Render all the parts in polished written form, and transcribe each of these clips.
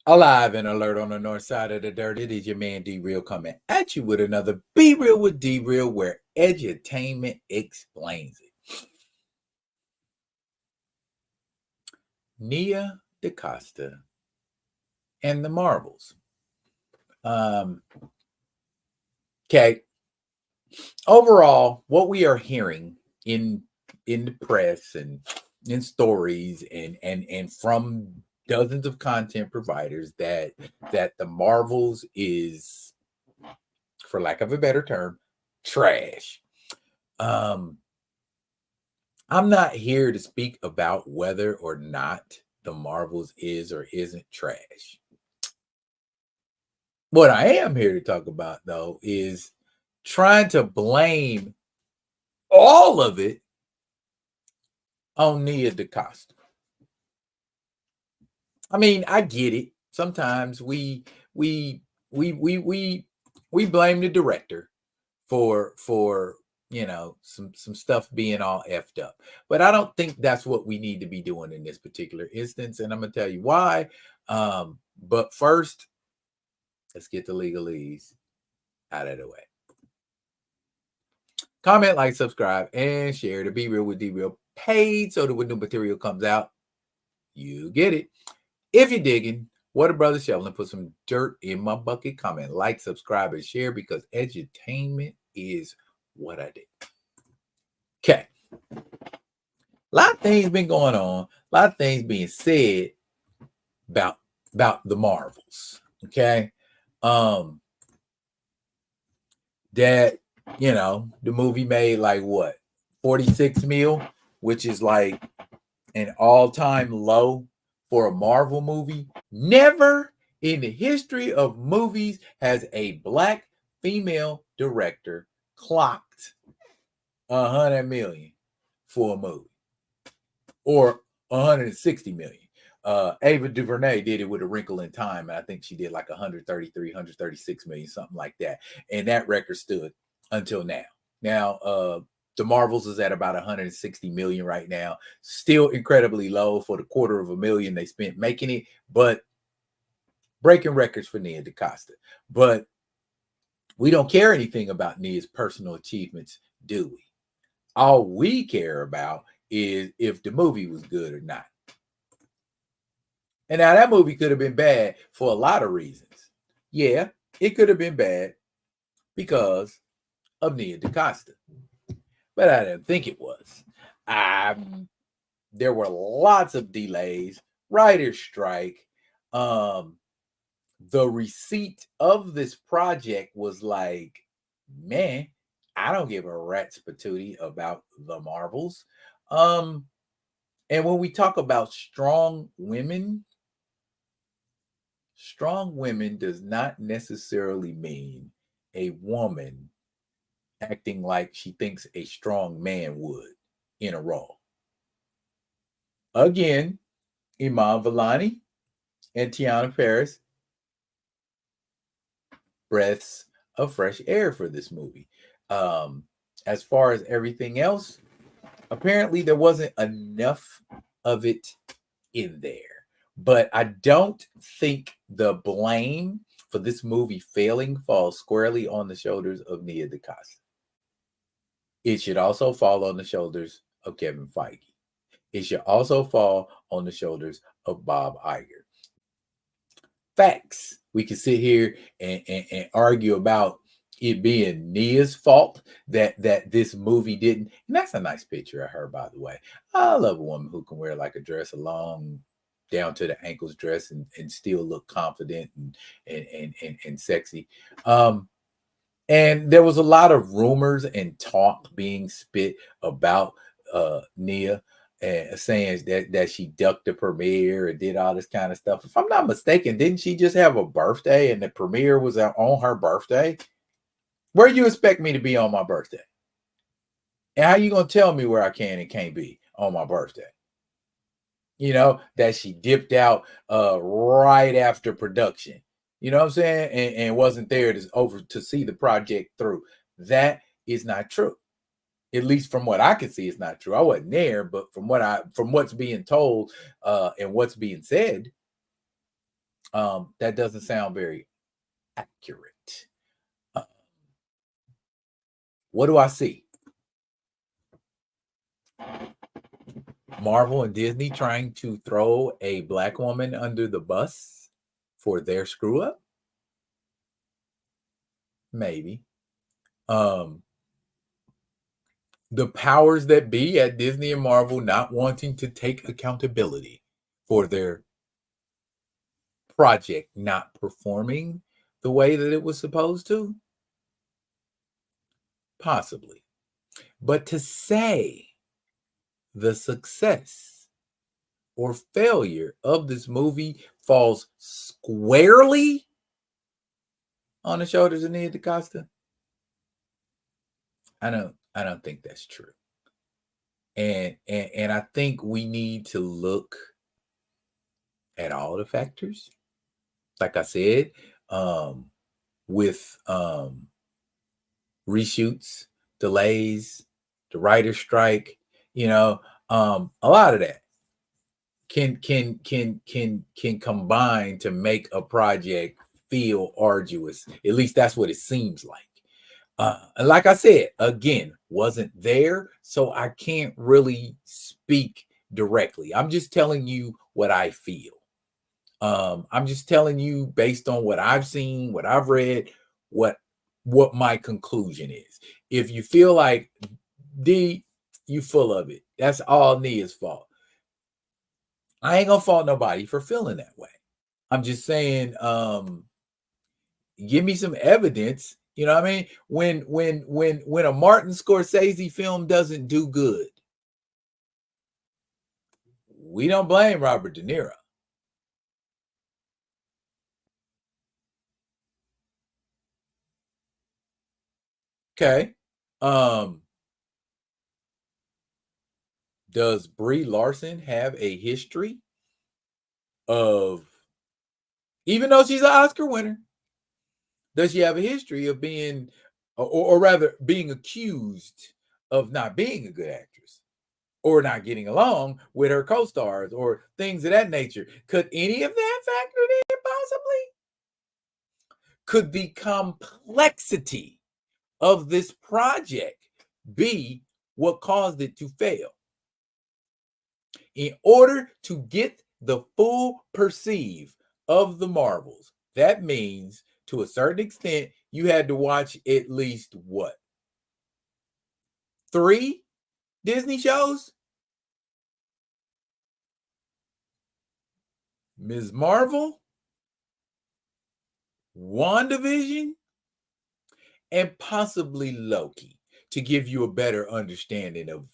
Alive and alert on the north side of the dirt. It is your man D Real coming at you with another Be Real with D Real, where edutainment explains it. Nia DaCosta and the Marvels. Okay. Overall, what we are hearing in the press and in stories and from dozens of content providers that the Marvels is, for lack of a better term, trash. I'm not here to speak about whether or not the Marvels is or isn't trash. What I am here to talk about, though, is trying to blame all of it on Nia DaCosta. I mean, I get it. Sometimes we blame the director for some stuff being all effed up. But I don't think that's what we need to be doing in this particular instance, and I'm gonna tell you why. But first, let's get the legalese out of the way. Comment, like, subscribe, and share to Be Real with D Real paid so that when new material comes out, you get it. If you're digging what a brother shoveling, put some dirt in my bucket. Comment, like, subscribe, and share, because edutainment is what I do. Okay. A lot of things been going on. A lot of things being said about the Marvels. Okay. That, the movie made like what, 46 mil, which is like an all-time low for a Marvel movie. Never in the history of movies has a black female director clocked 100 million for a movie, or 160 million. Ava DuVernay did it with A Wrinkle in Time, and I think she did like 133, 136 million, something like that. And that record stood until now. Now, the Marvels is at about 160 million right now. Still incredibly low for the $250,000 they spent making it, but breaking records for Nia DaCosta. But we don't care anything about Nia's personal achievements, do we? All we care about is if the movie was good or not. And now that movie could have been bad for a lot of reasons. Yeah, it could have been bad because of Nia DaCosta. But I didn't think it was. There were lots of delays, writer's strike. The receipt of this project was like, man, I don't give a rat's patootie about the Marvels. And when we talk about strong women does not necessarily mean a woman acting like she thinks a strong man would in a role. Again, Iman Vellani and Tiana Paris, breaths of fresh air for this movie. As far as everything else, apparently there wasn't enough of it in there. But I don't think the blame for this movie failing falls squarely on the shoulders of Nia DaCosta. It should also fall on the shoulders of Kevin Feige. It should also fall on the shoulders of Bob Iger. Facts. We can sit here and argue about it being Nia's fault that this movie didn't. And that's a nice picture of her, by the way. I love a woman who can wear like a dress, a long down to the ankles dress, and still look confident and sexy. And there was a lot of rumors and talk being spit about Nia, and saying that she ducked the premiere and did all this kind of stuff. If I'm not mistaken, didn't she just have a birthday and the premiere was on her birthday? Where do you expect me to be on my birthday? And how you gonna tell me where I can and can't be on my birthday? That she dipped out right after production. You know what I'm saying? And wasn't there to see the project through. That is not true. At least from what I can see, it's not true. I wasn't there, but from what's being told and what's being said, That doesn't sound very accurate. Uh, what do I see? Marvel and Disney trying to throw a black woman under the bus for their screw up? Maybe. Um, the powers that be at Disney and Marvel not wanting to take accountability for their project not performing the way that it was supposed to? Possibly. But to say the success or failure of this movie falls squarely on the shoulders of Nia DaCosta, I don't think that's true. And I think we need to look at all the factors. Like I said, with reshoots, delays, the writer's strike, a lot of that can combine to make a project feel arduous. At least that's what it seems like. Like I said, again, wasn't there, so I can't really speak directly. I'm just telling you what I feel. I'm just telling you based on what I've seen, what I've read, what my conclusion is. If you feel like D, you full of it. That's all Nia's fault. I ain't gonna fault nobody for feeling that way. I'm just saying, give me some evidence. You know what I mean? When a Martin Scorsese film doesn't do good, we don't blame Robert De Niro. Okay. Does Brie Larson have a history of, even though she's an Oscar winner, does she have a history of being, or rather being accused of not being a good actress or not getting along with her co-stars or things of that nature? Could any of that factor in possibly? Could the complexity of this project be what caused it to fail? In order to get the full perceive of the Marvels, that means to a certain extent, you had to watch at least what? 3 Disney shows? Ms. Marvel, WandaVision, and possibly Loki to give you a better understanding of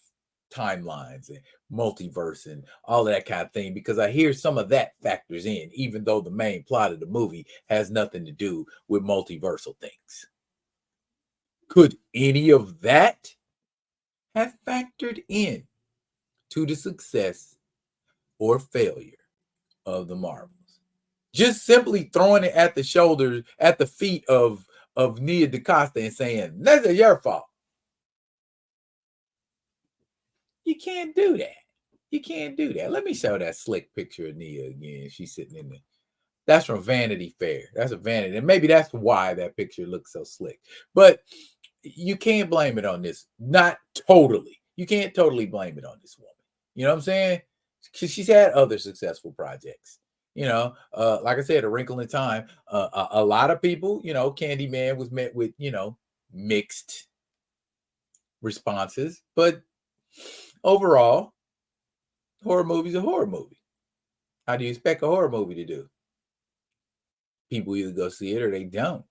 timelines and multiverse and all of that kind of thing, because I hear some of that factors in, even though the main plot of the movie has nothing to do with multiversal things. Could any of that have factored in to the success or failure of the Marvels? Just simply throwing it at the shoulders, at the feet of Nia DaCosta and saying, that's your fault. You can't do that. You can't do that. Let me show that slick picture of Nia again. She's sitting in the, that's from Vanity Fair. That's a Vanity. And maybe that's why that picture looks so slick. But you can't blame it on this. Not totally. You can't totally blame it on this woman. You know what I'm saying? Because she's had other successful projects. Like I said, A Wrinkle in Time. A lot of people, Candyman was met with, mixed responses. But overall, horror movie's a horror movie. How do you expect a horror movie to do? People either go see it or they don't.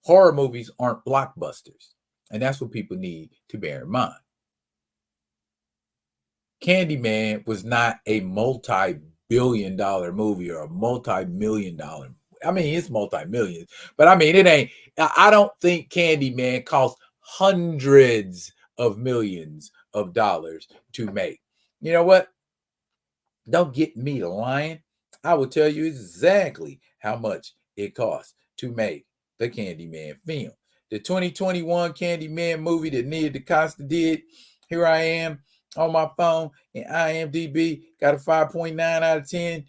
Horror movies aren't blockbusters. And that's what people need to bear in mind. Candyman was not a multi-billion-dollar movie or a multi-million-dollar. I mean, it's multi-millions, but I mean, it ain't. I don't think Candyman cost hundreds of millions of dollars to make. You know what? Don't get me to lying. I will tell you exactly how much it costs to make the Candyman film. The 2021 Candyman movie that Nia DaCosta did, here I am on my phone in IMDb, got a 5.9 out of 10.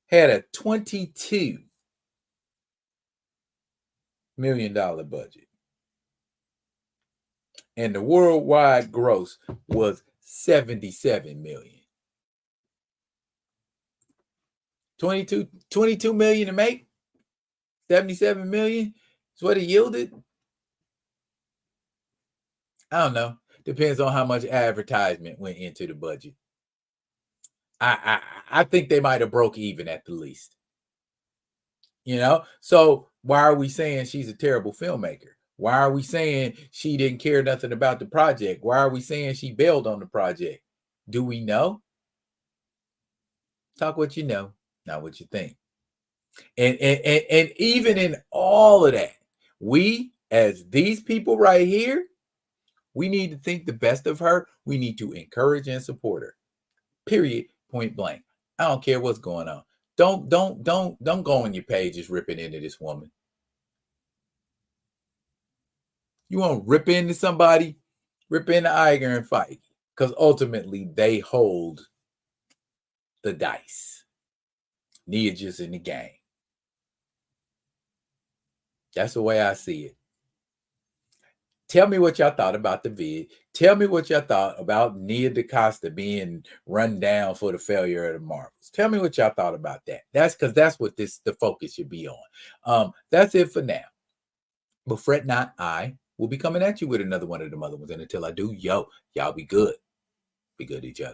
had a $22 million budget, and the worldwide gross was 77 million. 22 million to make, 77 million is what it yielded. I don't know. Depends on how much advertisement went into the budget. I think they might have broke even at the least. So why are we saying she's a terrible filmmaker? Why are we saying she didn't care nothing about the project? Why are we saying she bailed on the project? Do we know? Talk what you know, not what you think. And even in all of that, we, as these people right here, we need to think the best of her. We need to encourage and support her. Period. Point blank. I don't care what's going on. Don't go on your pages ripping into this woman. You want to rip into somebody, rip into Iger and Feige, because ultimately they hold the dice. Nia just in the game. That's the way I see it. Tell me what y'all thought about the vid. Tell me what y'all thought about Nia DaCosta being run down for the failure of the Marvels. Tell me what y'all thought about that. That's because that's what the focus should be on. That's it for now. But fret not, I will be coming at you with another one of them other ones. And until I do, y'all be good. Be good to each other.